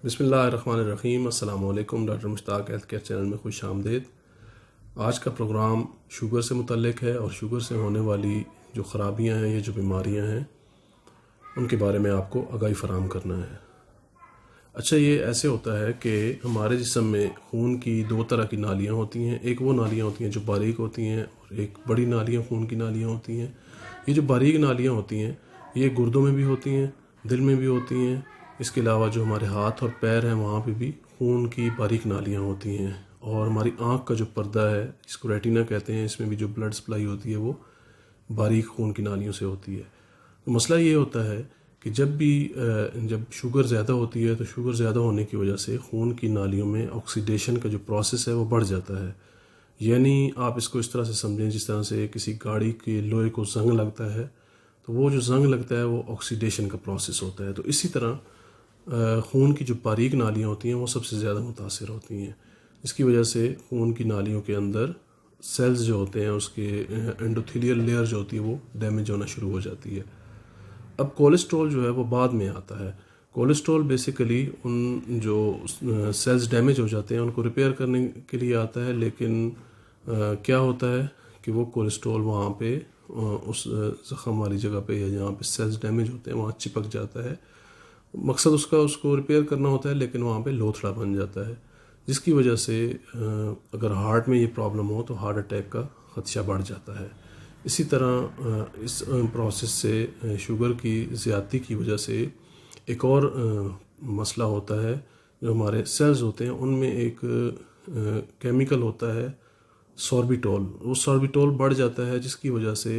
बिस्मिल्लाहिर्रहमानिर्रहीम। अस्सलाम वालेकुम। Doctor Mushtaq health care channel में खुश आमदीद। आज का प्रोग्राम शुगर से मुतल्लिक है और शुगर से होने वाली जो ख़राबियाँ हैं, ये जो बीमारियाँ हैं, उनके बारे में आपको आगाही फ़राहम करना है। अच्छा, ये ऐसे होता है कि हमारे जिस्म में खून की दो तरह की नालियाँ होती हैं। एक वो नालियाँ होती हैं जो बारीक होती हैं और एक बड़ी नालियाँ खून की नालियाँ होती हैं। ये जो बारीक नालियाँ होती हैं ये गुर्दों में भी होती हैं, दिल में भी होती हैं। इसके अलावा जो हमारे हाथ और पैर हैं वहाँ पे भी खून की बारीक नालियाँ होती हैं। और हमारी आँख का जो पर्दा है जिसको रेटिना कहते हैं, इसमें भी जो ब्लड सप्लाई होती है वो बारीक खून की नालियों से होती है। तो मसला ये होता है कि जब शुगर ज़्यादा होती है तो शुगर ज़्यादा होने की वजह से खून की नालियों में ऑक्सीडेशन का जो प्रोसेस है वो बढ़ जाता है। यानी आप इसको इस तरह से समझें जिस तरह से किसी गाड़ी के लोहे को जंग लगता है, तो वो जो जंग लगता है वो ऑक्सीडेशन का प्रोसेस होता है। तो इसी तरह खून की जो बारीक नालियाँ होती हैं वो सबसे ज़्यादा मुतासिर होती हैं। इसकी वजह से खून की नालियों के अंदर सेल्स जो होते हैं, उसके एंडोथेलियल लेयर जो होती है वो डैमेज होना शुरू हो जाती है। अब कोलेस्ट्रॉल जो है वो बाद में आता है। कोलेस्ट्रॉल बेसिकली उन जो सेल्स डैमेज हो जाते हैं उनको रिपेयर करने के लिए आता है, लेकिन क्या होता है कि वो कोलेस्ट्रॉल वहाँ पे उस ज़ख़म वाली जगह पे या जहाँ पे सेल्स डैमेज होते हैं वहाँ चिपक जाता है। मकसद उसको रिपेयर करना होता है, लेकिन वहाँ पे लोथड़ा बन जाता है, जिसकी वजह से अगर हार्ट में ये प्रॉब्लम हो तो हार्ट अटैक का ख़दशा बढ़ जाता है। इसी तरह इस प्रोसेस से शुगर की ज़्यादती की वजह से एक और मसला होता है। जो हमारे सेल्स होते हैं उनमें एक केमिकल होता है सॉर्बिटॉल। वो सॉर्बिटॉल बढ़ जाता है जिसकी वजह से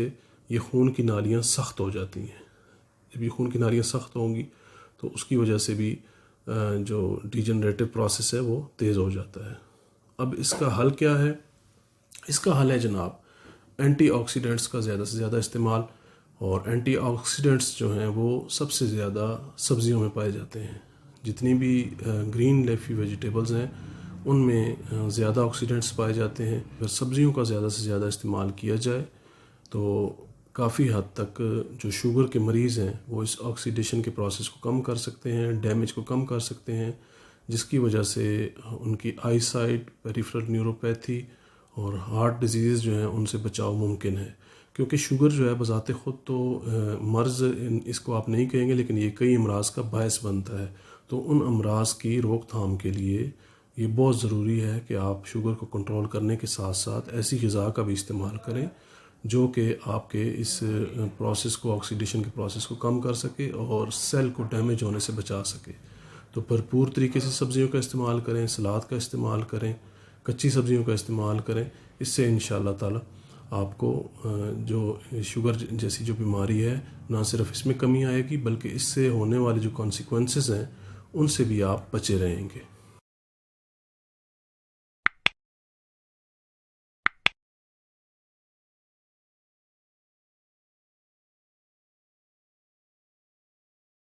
ये खून की नालियाँ सख्त हो जाती हैं। जब ये खून की नालियाँ सख्त होंगी तो उसकी वजह से भी जो डिजनरेटिव प्रोसेस है वो तेज़ हो जाता है। अब इसका हल क्या है? इसका हल है जनाब एंटीऑक्सीडेंट्स का ज़्यादा से ज़्यादा इस्तेमाल। और एंटीऑक्सीडेंट्स जो हैं वो सबसे ज़्यादा सब्ज़ियों में पाए जाते हैं। जितनी भी ग्रीन लीफी वेजिटेबल्स हैं उनमें ज़्यादा ऑक्सीडेंट्स पाए जाते हैं। अगर सब्ज़ियों का ज़्यादा से ज़्यादा इस्तेमाल किया जाए तो काफ़ी हद तक जो शुगर के मरीज़ हैं वो इस ऑक्सीडेशन के प्रोसेस को कम कर सकते हैं, डैमेज को कम कर सकते हैं, जिसकी वजह से उनकी आई साइट, पेरिफेरल न्यूरोपैथी और हार्ट डिजीज़ जो हैं उनसे बचाव मुमकिन है। क्योंकि शुगर जो है बज़ाते ख़ुद तो मर्ज़ इसको आप नहीं कहेंगे, लेकिन ये कई अमराज का बायस बनता है। तो उन अमराज की रोकथाम के लिए ये बहुत ज़रूरी है कि आप शुगर को कंट्रोल करने के साथ साथ ऐसी ग़िज़ा का भी इस्तेमाल करें जो कि आपके इस प्रोसेस को, ऑक्सीडेशन के प्रोसेस को कम कर सके और सेल को डैमेज होने से बचा सके। तो भरपूर तरीके से सब्ज़ियों का इस्तेमाल करें, सलाद का इस्तेमाल करें, कच्ची सब्ज़ियों का इस्तेमाल करें। इससे इंशाअल्लाह ताला आपको जो शुगर जैसी जो बीमारी है ना सिर्फ इसमें कमी आएगी, बल्कि इससे होने वाले जो कॉन्सिक्वेंसेस हैं उनसे भी आप बचे रहेंगे।